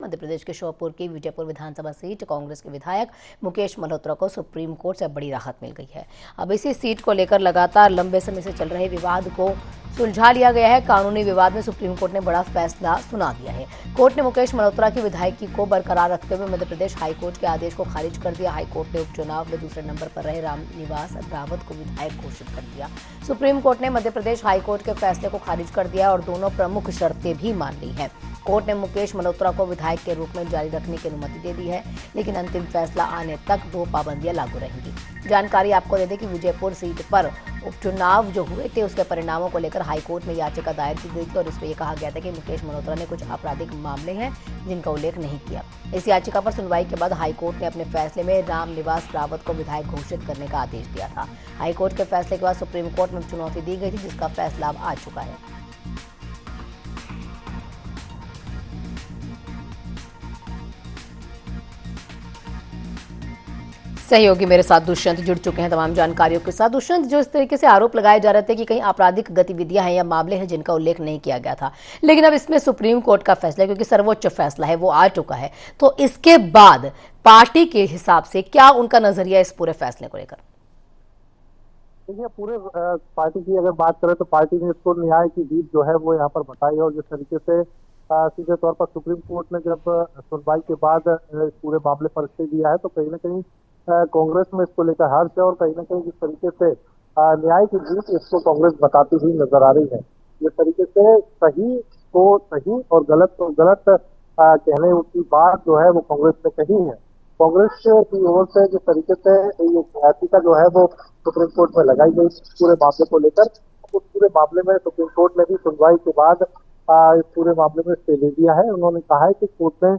मध्य प्रदेश के श्योपुर की विजयपुर विधानसभा सीट कांग्रेस के विधायक मुकेश मल्होत्रा को सुप्रीम कोर्ट से बड़ी राहत मिल गई है। अब इसी सीट को लेकर लगातार लंबे समय से चल रहे विवाद को सुलझा लिया गया है। कानूनी विवाद में सुप्रीम कोर्ट ने बड़ा फैसला सुना दिया है। कोर्ट ने मुकेश मल्होत्रा की विधायकी को बरकरार रखते हुए मध्य प्रदेश हाईकोर्ट के आदेश को खारिज कर दिया। हाईकोर्ट ने उपचुनाव में दूसरे नंबर पर रहे रामनिवास रावत को विधायक घोषित कर दिया। सुप्रीम कोर्ट ने मध्य प्रदेश हाईकोर्ट के फैसले को खारिज कर दिया और दोनों प्रमुख शर्तें भी मान ली है। कोर्ट ने मुकेश मल्होत्रा को विधायक के रूप में जारी रखने की अनुमति दे दी है, लेकिन अंतिम फैसला आने तक 2 पाबंदियां लागू रहेंगी। जानकारी आपको दे दें कि विजयपुर सीट पर उपचुनाव जो हुए थे उसके परिणामों को लेकर हाईकोर्ट में याचिका दायर की गई थी और इसमें यह कहा गया था कि मुकेश मल्होत्रा ने कुछ आपराधिक मामले हैं जिनका उल्लेख नहीं किया। इस याचिका पर सुनवाई के बाद हाईकोर्ट ने अपने फैसले में रामनिवास रावत को विधायक घोषित करने का आदेश दिया था। हाईकोर्ट के फैसले के बाद सुप्रीम कोर्ट में चुनौती दी गई थी, जिसका फैसला अब आ चुका है। सहयोगी मेरे साथ दुष्यंत जुड़ चुके हैं तमाम जानकारियों के साथ। दुष्यंत, जो इस तरीके से आरोप लगाए जा रहे थे कि कहीं आपराधिक गतिविधियां हैं या मामले हैं जिनका उल्लेख नहीं किया गया था, लेकिन अब इसमें सुप्रीम कोर्ट का फैसला, क्योंकि सर्वोच्च फैसला है, वो आ चुका है, तो इसके बाद पार्टी के हिसाब से क्या उनका नजरिया इस पूरे फैसले को लेकर? देखिए, पूरे पार्टी की अगर बात करें तो पार्टी ने इसको न्याय की जीत जो है वो यहाँ पर बताई और जिस तरीके से सीधे तौर पर सुप्रीम कोर्ट ने जब सुनवाई के बाद इस पूरे मामले पर स्टे दिया है तो कहीं ना कहीं कांग्रेस में इसको लेकर हर्ष है और कहीं ना कहीं जिस तरीके से न्याय की जीत इसको कांग्रेस बताती हुई नजर आ रही है। जिस तरीके से सही को सही और गलत को गलत कहने की बात जो है वो कांग्रेस ने कही है। कांग्रेस की ओर से जिस तरीके से ये याचिका जो है वो सुप्रीम कोर्ट में लगाई गई पूरे मामले को लेकर, उस पूरे मामले में सुप्रीम कोर्ट ने भी सुनवाई के बाद इस पूरे मामले में स्टे दे दिया है। उन्होंने कहा है कि कोर्ट ने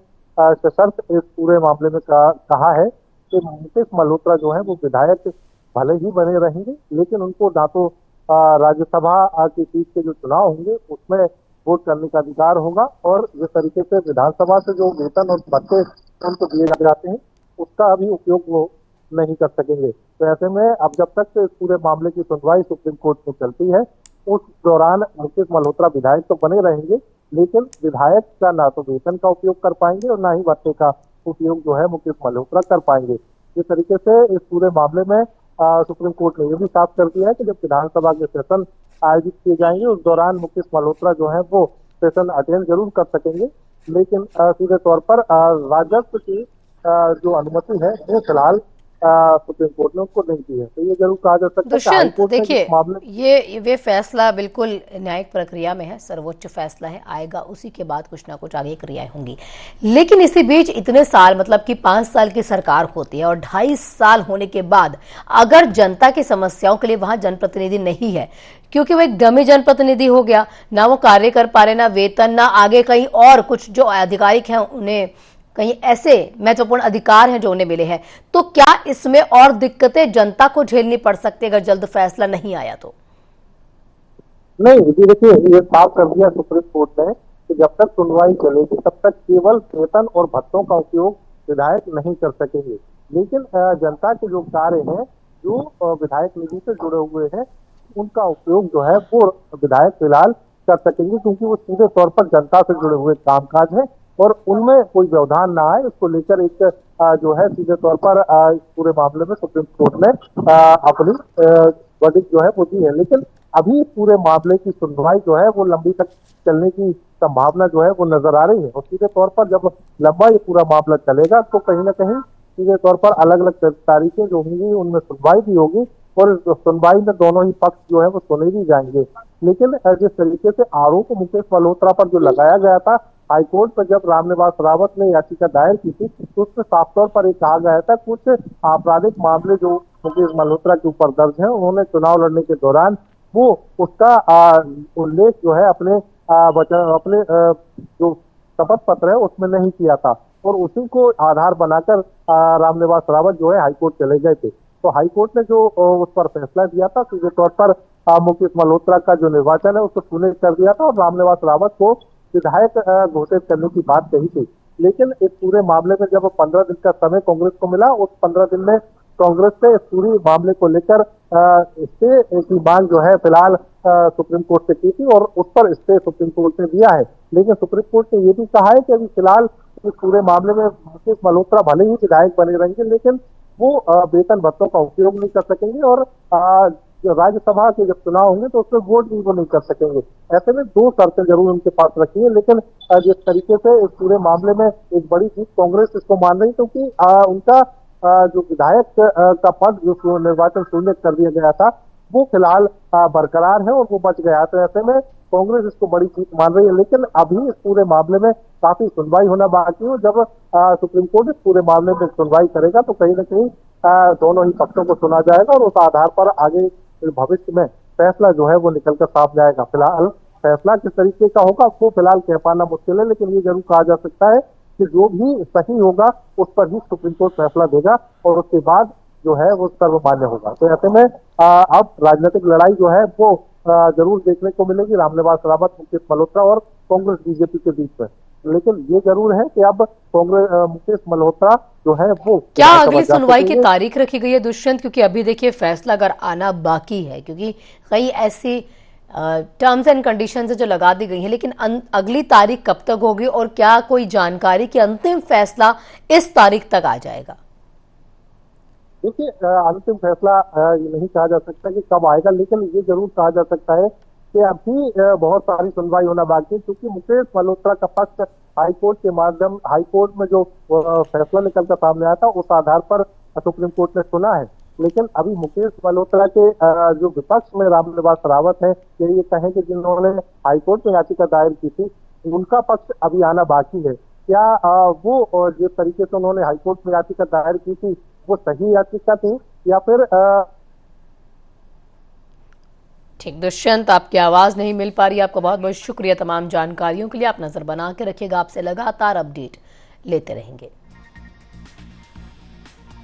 सशर्त इस पूरे मामले में कहा है कि मुकेश मल्होत्रा जो है वो विधायक भले ही बने रहेंगे, लेकिन उनको ना तो राज्यसभा की सीट के जो चुनाव होंगे उसमें वोट करने का अधिकार होगा और जिस तरीके से विधानसभा से जो वेतन और भत्ते उनको दिए जाते हैं उसका भी उपयोग वो नहीं कर सकेंगे। तो ऐसे में अब जब तक इस पूरे मामले की सुनवाई सुप्रीम कोर्ट में चलती है उस दौरान मुकेश मल्होत्रा विधायक तो बने रहेंगे, लेकिन विधायक का ना तो वेतन का उपयोग कर पाएंगे और ना ही भत्ते का उपयोग जो है मुकेश मल्होत्रा कर पाएंगे। जिस तरीके से इस पूरे मामले में सुप्रीम कोर्ट ने यह भी साफ कर दिया है कि जब विधानसभा के सेशन आयोजित किए जाएंगे उस दौरान मुकेश मल्होत्रा जो है वो सेशन अटेंड जरूर कर सकेंगे, लेकिन सीधे तौर पर राजस्व की जो अनुमति है वो फिलहाल सुप्रीम कोर्ट ने उसको नहीं दी है। तो ये जरूर कहा जा सकता है। दुष्यंत, देखिए, ये फैसला बिल्कुल न्यायिक प्रक्रिया में है, सर्वोच्च फैसला है, आएगा उसी के बाद कुछ ना कुछ आगे क्रियाएं होंगी। लेकिन इसी बीच इतने साल, मतलब कि 5 साल की सरकार होती है और 2.5 साल होने के बाद अगर जनता की समस्याओं के लिए वहां जनप्रतिनिधि नहीं है, क्योंकि वो एक डमी जनप्रतिनिधि हो गया, ना वो कार्य कर पा रहे, ना वेतन, ना आगे कहीं और कुछ जो आधिकारिक हैं उन्हें कहीं ऐसे महत्वपूर्ण अधिकार हैं जो उन्हें मिले हैं, तो क्या इसमें और दिक्कतें जनता को झेलनी पड़ सकती है अगर जल्द फैसला नहीं आया तो? नहीं जी, देखिए, ये साफ कर दिया सुप्रीम कोर्ट ने कि जब तक सुनवाई चलेगी तब तक केवल वेतन और भत्तों का उपयोग विधायक नहीं कर सकेंगे, लेकिन जनता के जो कार्य हैं जो विधायक निधि से जुड़े हुए हैं उनका उपयोग जो है वो विधायक फिलहाल कर सकेंगे, क्योंकि वो सीधे तौर पर जनता से जुड़े हुए कामकाज है और उनमें कोई व्यवधान ना आए उसको लेकर एक जो है सीधे तौर पर इस पूरे मामले में सुप्रीम कोर्ट ने अपनी वर्डिक्ट जो है वो दी है। लेकिन अभी पूरे मामले की सुनवाई जो है वो लंबी तक चलने की संभावना जो है वो नजर आ रही है और सीधे तौर पर जब लंबा ये पूरा मामला चलेगा तो कहीं ना कहीं सीधे तौर पर अलग अलग तारीखें जो होंगी उनमें सुनवाई भी होगी और सुनवाई में दोनों ही पक्ष जो है वो सुने भी जाएंगे। लेकिन जिस तरीके से आरोप मुकेश मल्होत्रा पर जो लगाया गया था हाईकोर्ट पर जब रामनिवास रावत ने याचिका दायर की थी तो उसमें साफ तौर पर एक कहा गया था कुछ आपराधिक मामले जो मुकेश मल्होत्रा के ऊपर दर्ज है उन्होंने चुनाव लड़ने के दौरान वो उसका उल्लेख जो है अपने जो शपथ पत्र है उसमें नहीं किया था और उसी को आधार बनाकर रामनिवास रावत जो है हाईकोर्ट चले गए थे। तो हाईकोर्ट ने जो उस पर फैसला दिया था सीधे तौर पर मुकेश मल्होत्रा का जो निर्वाचन है उसको सुनिश्चित कर दिया था और रामनिवास रावत को विधायक घोषित करने की बात कही थी। लेकिन इस पूरे मामले में जब 15 दिन का समय कांग्रेस को मिला उस 15 दिन में कांग्रेस से इस पूरी मामले को लेकर स्टे की मांग जो है फिलहाल सुप्रीम कोर्ट से की थी और उस पर स्टे सुप्रीम कोर्ट ने दिया है। लेकिन सुप्रीम कोर्ट ने ये भी कहा है कि अभी फिलहाल इस पूरे मामले में मुकेश मल्होत्रा भले ही विधायक बने रहेंगे, लेकिन वो वेतन भत्तों का उपयोग नहीं कर सकेंगे और जो राज्यसभा के जब चुनाव होंगे तो उसमें वोट भी वो नहीं कर सकेंगे। ऐसे में दो शर्तें जरूर उनके पास रखी है, लेकिन जिस तरीके से इस पूरे मामले में एक बड़ी जीत कांग्रेस इसको मान रही, क्योंकि उनका जो विधायक का पद जो निर्वाचन शून्य कर दिया गया था वो फिलहाल बरकरार है और वो बच गया। तो ऐसे में कांग्रेस इसको बड़ी जीत मान रही है, लेकिन अभी इस पूरे मामले में काफी सुनवाई होना बाकी है। जब सुप्रीम कोर्ट इस पूरे मामले में सुनवाई करेगा तो कहीं ना कहीं दोनों ही पक्षों को सुना जाएगा और उस आधार पर आगे भविष्य में फैसला जो है वो निकलकर साफ जाएगा। फिलहाल फैसला किस तरीके का होगा वो फिलहाल कह पाना मुश्किल है, लेकिन ये जरूर कहा जा सकता है कि जो भी सही होगा उस पर ही सुप्रीम कोर्ट फैसला देगा और उसके बाद जो है वो सर्वमान्य होगा। तो ऐसे में अब राजनीतिक लड़ाई जो है वो जरूर देखने को मिलेगी रामनिवास रावत, मुकेश मल्होत्रा और कांग्रेस बीजेपी के बीच में। लेकिन ये जरूर है कि अब कांग्रेस मुकेश मल्होत्रा जो है वो क्या अगली सुनवाई की तारीख रखी गई है दुष्यंत? क्योंकि अभी देखिए फैसला अगर आना बाकी है, क्योंकि कई ऐसी टर्म्स एंड कंडीशंस जो लगा दी गई हैं, लेकिन अगली तारीख कब तक होगी और क्या कोई जानकारी कि अंतिम फैसला इस तारीख तक आ जाएगा? देखिए, अंतिम फैसला ये नहीं कहा जा सकता कि कब आएगा, लेकिन ये जरूर कहा जा सकता है कि अभी बहुत सारी सुनवाई होना बाकी है, क्योंकि मुकेश मल्होत्रा का पक्ष हाईकोर्ट में जो फैसला निकलकर सामने आया था उस आधार पर सुप्रीम कोर्ट ने सुना है। लेकिन अभी मुकेश मल्होत्रा के जो विपक्ष में रामनिवास रावत है, ये कहें कि जिन्होंने हाईकोर्ट में याचिका दायर की थी उनका पक्ष अभी आना बाकी है। क्या वो जिस तरीके से उन्होंने हाईकोर्ट में याचिका दायर की थी वो सही याचिका थी या फिर ठीक दुष्यंत, आपकी आवाज नहीं मिल पा रही। आपका बहुत बहुत शुक्रिया तमाम जानकारियों के लिए। आप नजर बना के रखिएगा, आपसे लगातार अपडेट लेते रहेंगे।